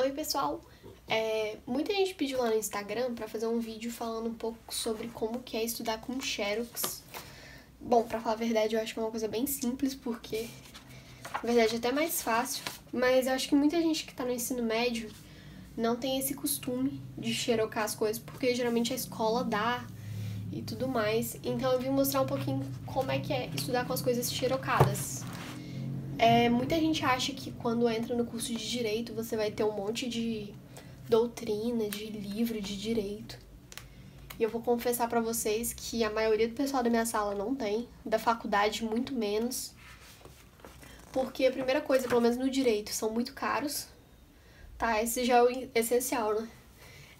Oi pessoal, muita gente pediu lá no Instagram pra fazer um vídeo falando um pouco sobre como que é estudar com Xerox. Bom, pra falar a verdade, eu acho que é uma coisa bem simples, porque na verdade é até mais fácil, mas eu acho que muita gente que tá no ensino médio não tem esse costume de xerocar as coisas, porque geralmente a escola dá e tudo mais. Então eu vim mostrar um pouquinho como é que é estudar com as coisas xerocadas. Muita gente acha que quando entra no curso de Direito você vai ter um monte de doutrina, de livro de Direito. E eu vou confessar pra vocês que a maioria do pessoal da minha sala não tem, da faculdade muito menos. Porque a primeira coisa, pelo menos no Direito, são muito caros. Tá, esse já é o essencial, né?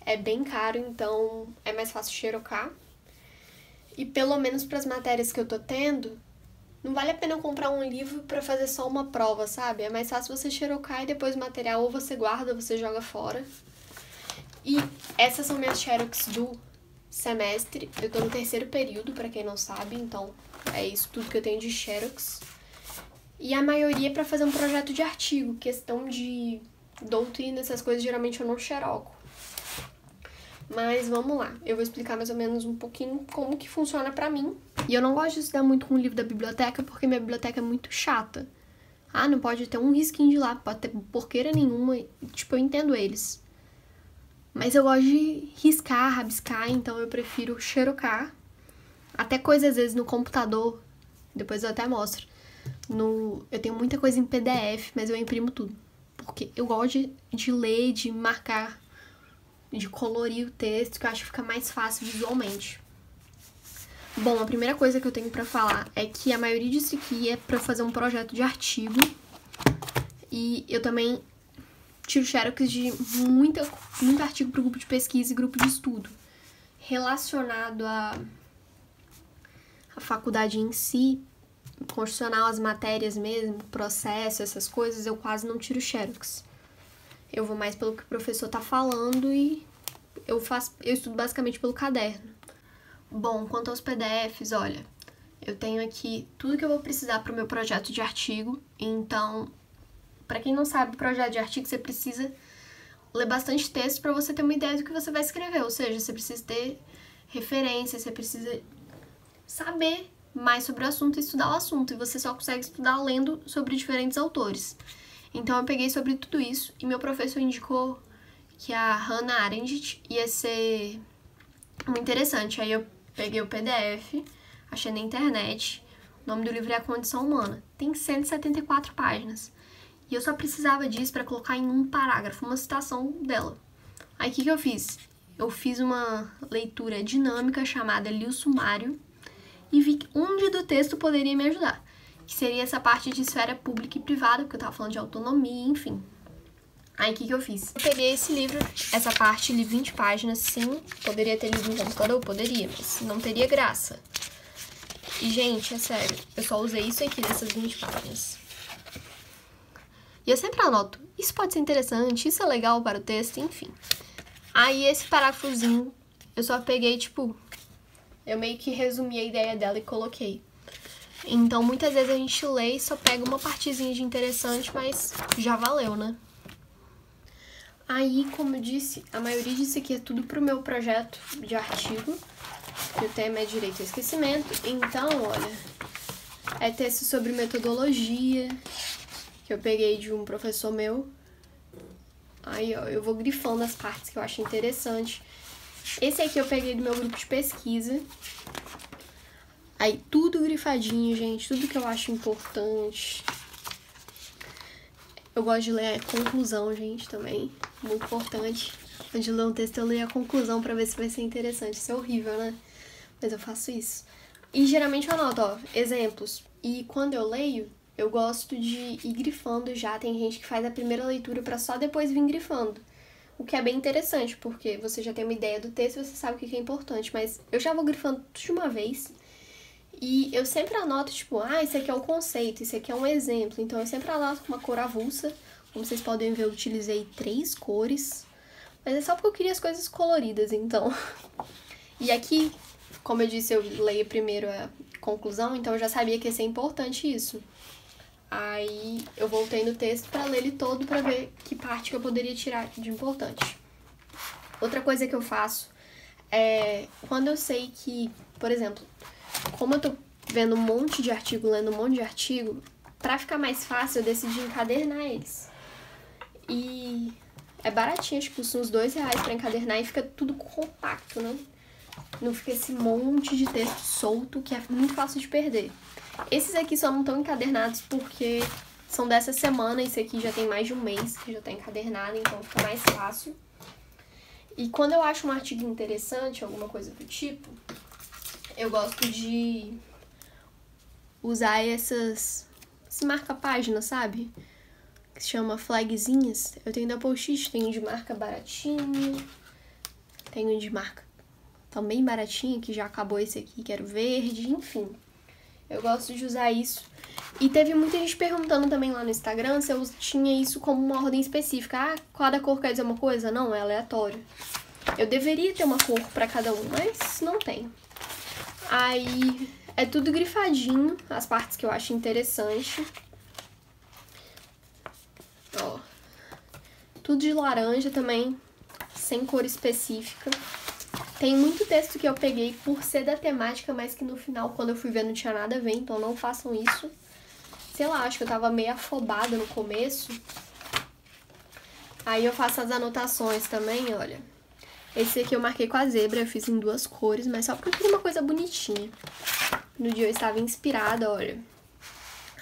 É bem caro, então é mais fácil xerocar. E pelo menos pras matérias que eu tô tendo, não vale a pena eu comprar um livro pra fazer só uma prova, sabe? É mais fácil você xerocar e depois o material ou você guarda ou você joga fora. E essas são minhas xerox do semestre. Eu tô no terceiro período, pra quem não sabe, então é isso tudo que eu tenho de xerox. E a maioria é pra fazer um projeto de artigo, questão de doutrina, essas coisas, geralmente eu não xeroco. Mas vamos lá, eu vou explicar mais ou menos um pouquinho como que funciona pra mim. E eu não gosto de estudar muito com o livro da biblioteca, porque minha biblioteca é muito chata. Ah, não pode ter um risquinho de lá, pode ter porqueira nenhuma, tipo, eu entendo eles. Mas eu gosto de riscar, rabiscar, então eu prefiro xerocar. Até coisa, às vezes, no computador, depois eu até mostro. Eu tenho muita coisa em PDF, mas eu imprimo tudo. Porque eu gosto de ler, de marcar, de colorir o texto, que eu acho que fica mais fácil visualmente. Bom, a primeira coisa que eu tenho pra falar é que a maioria disso aqui é pra fazer um projeto de artigo. E eu também tiro xerox de muito artigo pro grupo de pesquisa e grupo de estudo. Relacionado à faculdade em si, constitucional, as matérias mesmo, processo, essas coisas, eu quase não tiro xerox. Eu vou mais pelo que o professor tá falando e eu estudo basicamente pelo caderno. Bom, quanto aos PDFs, olha, eu tenho aqui tudo que eu vou precisar pro meu projeto de artigo. Então, pra quem não sabe, projeto de artigo, você precisa ler bastante texto pra você ter uma ideia do que você vai escrever. Ou seja, você precisa ter referência, você precisa saber mais sobre o assunto e estudar o assunto. E você só consegue estudar lendo sobre diferentes autores. Então eu peguei sobre tudo isso e meu professor indicou que a Hannah Arendt ia ser muito interessante. Aí eu peguei o PDF, achei na internet. O nome do livro é A Condição Humana. Tem 174 páginas. E eu só precisava disso para colocar em um parágrafo, uma citação dela. Aí o que eu fiz? Eu fiz uma leitura dinâmica chamada Li o Sumário e vi onde do texto poderia me ajudar. Que seria essa parte de esfera pública e privada, porque eu tava falando de autonomia, enfim. Aí o que eu fiz? Eu peguei esse livro, essa parte, li 20 páginas, sim. Poderia ter lido no computador? Poderia, mas não teria graça. E, gente, é sério, eu só usei isso aqui dessas 20 páginas. E eu sempre anoto, isso pode ser interessante, isso é legal para o texto, enfim. Aí esse parágrafozinho, eu só peguei, tipo, eu meio que resumi a ideia dela e coloquei. Então, muitas vezes a gente lê e só pega uma partezinha de interessante, mas já valeu, né? Aí, como eu disse, a maioria disso aqui é tudo pro meu projeto de artigo, que o tema é Direito ao Esquecimento. Então, olha, é texto sobre metodologia, que eu peguei de um professor meu. Aí, ó, eu vou grifando as partes que eu acho interessante. Esse aqui eu peguei do meu grupo de pesquisa. Aí, tudo grifadinho, gente, tudo que eu acho importante. Eu gosto de ler a conclusão, gente, também, muito importante. Antes de ler um texto, eu leio a conclusão pra ver se vai ser interessante. Isso é horrível, né? Mas eu faço isso. E geralmente eu anoto, ó, exemplos. E quando eu leio, eu gosto de ir grifando já. Tem gente que faz a primeira leitura pra só depois vir grifando. O que é bem interessante, porque você já tem uma ideia do texto e você sabe o que é importante. Mas eu já vou grifando tudo de uma vez. E eu sempre anoto, tipo, isso aqui é o conceito, isso aqui é um exemplo. Então eu sempre anoto com uma cor avulsa. Como vocês podem ver, eu utilizei 3 cores. Mas é só porque eu queria as coisas coloridas, então. E aqui, como eu disse, eu leio primeiro a conclusão, então eu já sabia que ia ser importante isso. Aí eu voltei no texto pra ler ele todo pra ver que parte que eu poderia tirar de importante. Outra coisa que eu faço é quando eu sei que, por exemplo, como eu tô vendo um monte de artigo, lendo um monte de artigo, pra ficar mais fácil eu decidi encadernar eles. E é baratinho, acho que custa uns R$2 pra encadernar e fica tudo compacto, né? Não fica esse monte de texto solto que é muito fácil de perder. Esses aqui só não estão encadernados porque são dessa semana, esse aqui já tem mais de um mês que já tá encadernado, então fica mais fácil. E quando eu acho um artigo interessante, alguma coisa do tipo, eu gosto de usar esse marca-página, sabe? Que se chama flagzinhas. Eu tenho da Post-it, tenho de marca baratinho, tenho de marca também baratinho, que já acabou esse aqui, que era o verde, enfim. Eu gosto de usar isso. E teve muita gente perguntando também lá no Instagram se eu tinha isso como uma ordem específica. Ah, cada cor quer dizer uma coisa? Não, é aleatório. Eu deveria ter uma cor pra cada um, mas não tem. Aí é tudo grifadinho, as partes que eu acho interessante. Ó, tudo de laranja também, sem cor específica. Tem muito texto que eu peguei por ser da temática, mas que no final, quando eu fui ver, não tinha nada a ver, então não façam isso. Sei lá, acho que eu tava meio afobada no começo. Aí eu faço as anotações também, olha. Esse aqui eu marquei com a zebra, eu fiz em 2 cores, mas só porque eu queria uma coisa bonitinha. No dia eu estava inspirada, olha.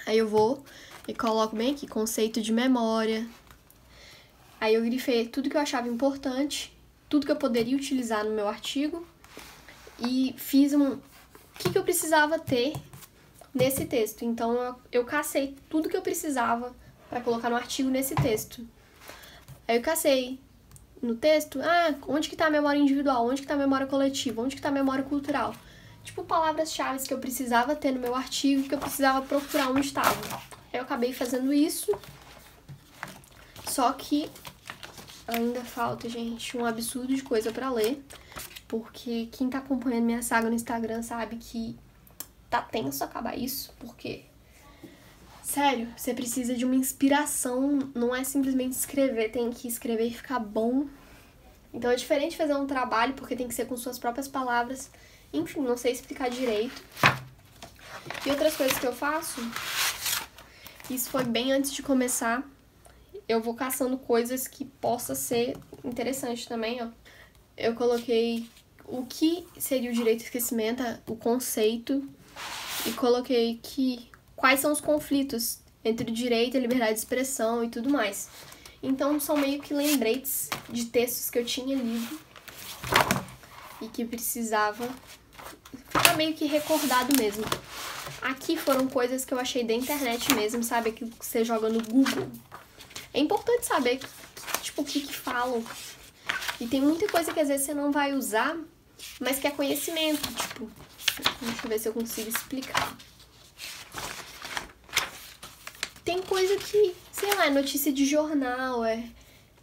Aí eu vou e coloco bem aqui, conceito de memória. Aí eu grifei tudo que eu achava importante, tudo que eu poderia utilizar no meu artigo e fiz o que eu precisava ter nesse texto. Então eu cacei tudo que eu precisava para colocar no artigo nesse texto. Aí eu cacei no texto, onde que tá a memória individual, onde que tá a memória coletiva, onde que tá a memória cultural. Tipo, palavras-chave que eu precisava ter no meu artigo, que eu precisava procurar onde estava. Aí eu acabei fazendo isso, só que ainda falta, gente, um absurdo de coisa pra ler, porque quem tá acompanhando minha saga no Instagram sabe que tá tenso acabar isso, porque, sério, você precisa de uma inspiração, não é simplesmente escrever, tem que escrever e ficar bom. Então é diferente fazer um trabalho, porque tem que ser com suas próprias palavras. Enfim, não sei explicar direito. E outras coisas que eu faço, isso foi bem antes de começar, eu vou caçando coisas que possa ser interessante também, ó. Eu coloquei o que seria o direito ao esquecimento, o conceito, e coloquei quais são os conflitos entre o direito, a liberdade de expressão e tudo mais. Então são meio que lembretes de textos que eu tinha lido e que precisava ficar meio que recordado mesmo. Aqui foram coisas que eu achei da internet mesmo, sabe? Aquilo que você joga no Google. É importante saber, tipo, o que falam. E tem muita coisa que às vezes você não vai usar, mas que é conhecimento, tipo... Deixa eu ver se eu consigo explicar. Tem coisa que, sei lá, é notícia de jornal,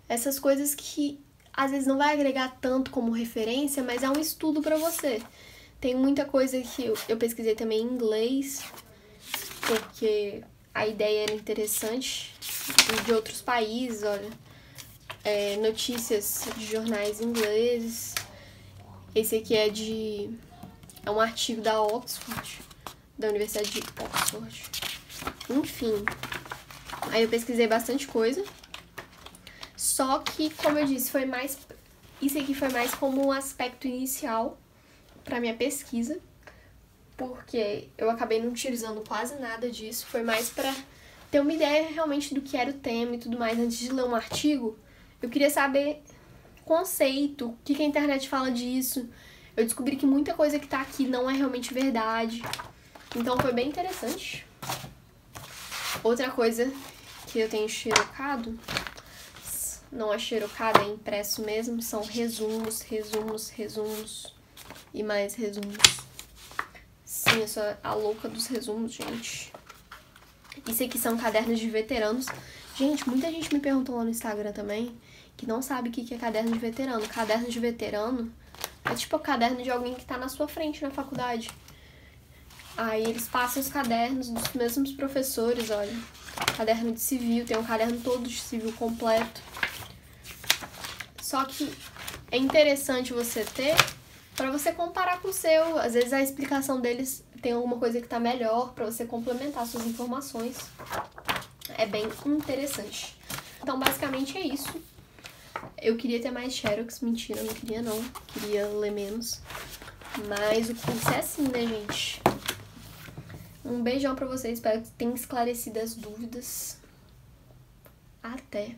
essas coisas que às vezes não vai agregar tanto como referência, mas é um estudo pra você. Tem muita coisa que eu pesquisei também em inglês, porque a ideia era interessante, de outros países, olha. Notícias de jornais ingleses. Esse aqui é um artigo da Oxford, da Universidade de Oxford. Enfim, aí eu pesquisei bastante coisa. Só que, como eu disse, isso aqui foi mais como um aspecto inicial pra minha pesquisa, porque eu acabei não utilizando quase nada disso. Foi mais pra ter uma ideia realmente do que era o tema e tudo mais. Antes de ler um artigo, eu queria saber conceito, o que a internet fala disso. Eu descobri que muita coisa que tá aqui não é realmente verdade. Então foi bem interessante. Outra coisa que eu tenho xerocado, não é xerocado, é impresso mesmo, são resumos e mais resumos. Sim, eu sou a louca dos resumos, gente. Isso aqui são cadernos de veteranos. Gente, muita gente me perguntou lá no Instagram também que não sabe o que é caderno de veterano. Caderno de veterano é tipo o caderno de alguém que tá na sua frente na faculdade. Aí eles passam os cadernos dos mesmos professores, olha. Caderno de civil, tem um caderno todo de civil completo. Só que é interessante você ter para você comparar com o seu. Às vezes a explicação deles tem alguma coisa que tá melhor para você complementar suas informações. É bem interessante. Então, basicamente é isso. Eu queria ter mais xerox, mentira, não queria não. Queria ler menos. Mas o curso é assim, né, gente? Um beijão pra vocês, espero que tenha esclarecido as dúvidas. Até!